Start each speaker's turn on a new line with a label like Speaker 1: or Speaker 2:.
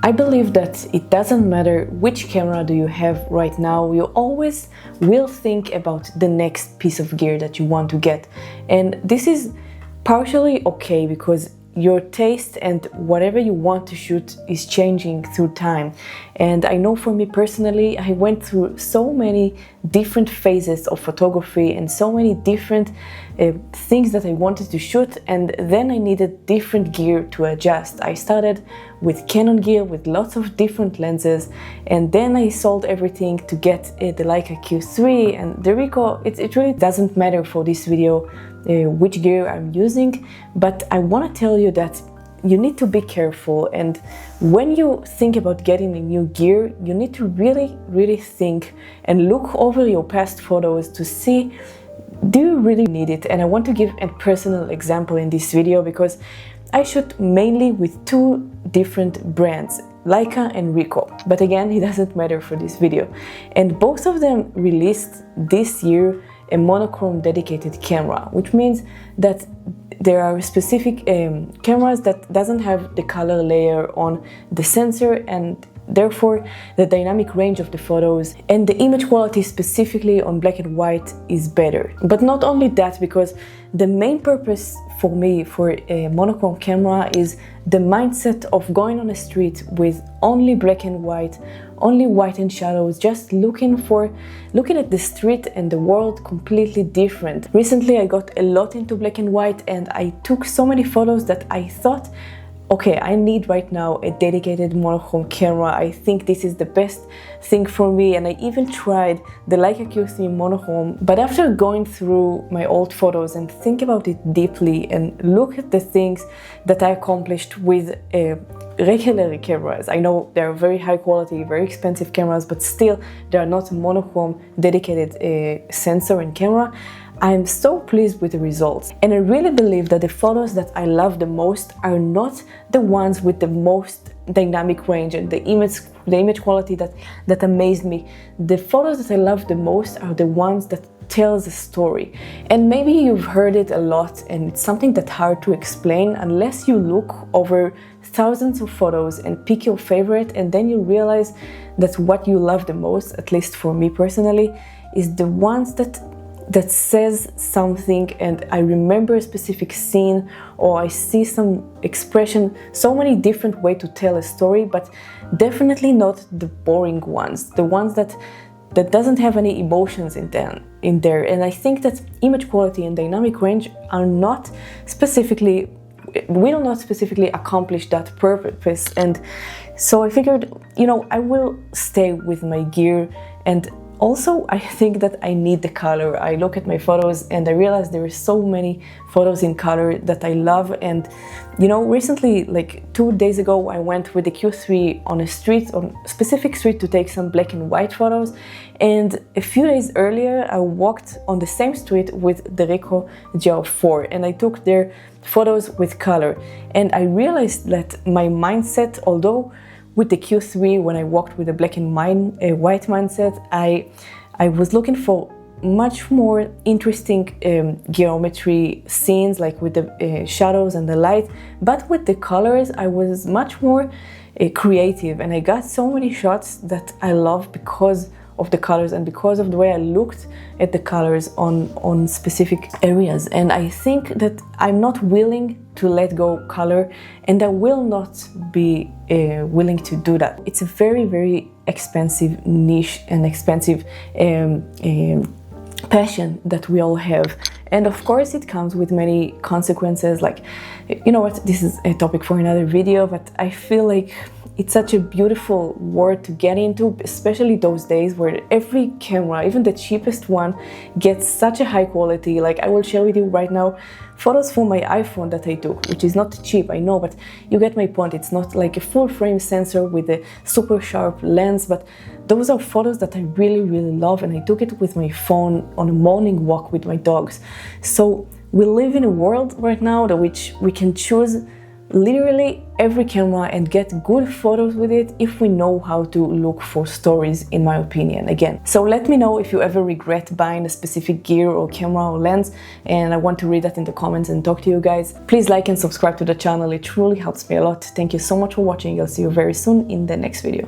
Speaker 1: I believe that it doesn't matter which camera do you have right now, you always will think about the next piece of gear that you want to get. And this is partially okay because your taste and whatever you want to shoot is changing through time. And I know for me personally, I went through so many different phases of photography and so many different things that I wanted to shoot, and then I needed different gear to adjust. I started with Canon gear with lots of different lenses, and then I sold everything to get the Leica Q3 and the Ricoh. It really doesn't matter for this video which gear I'm using, but I want to tell you that you need to be careful, and when you think about getting a new gear, you need to really think and look over your past photos to see, do you really need it? And I want to give a personal example in this video because I shoot mainly with two different brands, Leica and Ricoh, but again, it doesn't matter for this video. And both of them released this year a monochrome dedicated camera, which means that there are specific cameras that doesn't have the color layer on the sensor, and therefore the dynamic range of the photos and the image quality specifically on black and white is better. But not only that, because the main purpose for me for a monochrome camera is the mindset of going on a street with only black and white, only white and shadows, just looking at the street and the world completely different. Recently I got a lot into black and white, and I took so many photos that I thought, okay, I need right now a dedicated monochrome camera. I think this is the best thing for me, and I even tried the Leica Q3 monochrome. But after going through my old photos and think about it deeply and look at the things that I accomplished with regular cameras, I know they're very high quality, very expensive cameras, but still they are not monochrome dedicated sensor and camera. I'm so pleased with the results, and I really believe that the photos that I love the most are not the ones with the most dynamic range and the image quality that amazed me. The photos that I love the most are the ones that tells a story. And maybe you've heard it a lot, and it's something that's hard to explain unless you look over thousands of photos and pick your favorite, and then you realize that what you love the most, at least for me personally, is the ones that says something, and I remember a specific scene or I see some expression, so many different ways to tell a story, but definitely not the boring ones, the ones that doesn't have any emotions in there. And I think that image quality and dynamic range are not specifically, will not specifically accomplish that purpose. And so I figured, I will stay with my gear. And also, I think that I need the color. I look at my photos and I realize there are so many photos in color that I love. And recently, like 2 days ago, I went with the Q3 on a specific street to take some black and white photos. And a few days earlier, I walked on the same street with the Ricoh GR4, and I took their photos with color. And I realized that my mindset, although with the Q3, when I walked with a black and white mindset, I was looking for much more interesting geometry scenes, like with the shadows and the light. But with the colors, I was much more creative, and I got so many shots that I love because of the colors and because of the way I looked at the colors on specific areas. And I think that I'm not willing to let go color, and I will not be willing to do that. It's a very expensive niche and expensive passion that we all have, and of course it comes with many consequences. Like, this is a topic for another video, but I feel like it's such a beautiful world to get into, especially those days where every camera, even the cheapest one, gets such a high quality. Like, I will share with you right now photos from my iPhone that I took, which is not cheap, I know, but you get my point. It's not like a full frame sensor with a super sharp lens, but those are photos that I really love, and I took it with my phone on a morning walk with my dogs. So we live in a world right now in which we can choose literally every camera and get good photos with it if we know how to look for stories, in my opinion, again. So let me know if you ever regret buying a specific gear or camera or lens, and I want to read that in the comments and talk to you guys. Please like and subscribe to the channel, it truly helps me a lot. Thank you so much for watching. I'll see you very soon in the next video.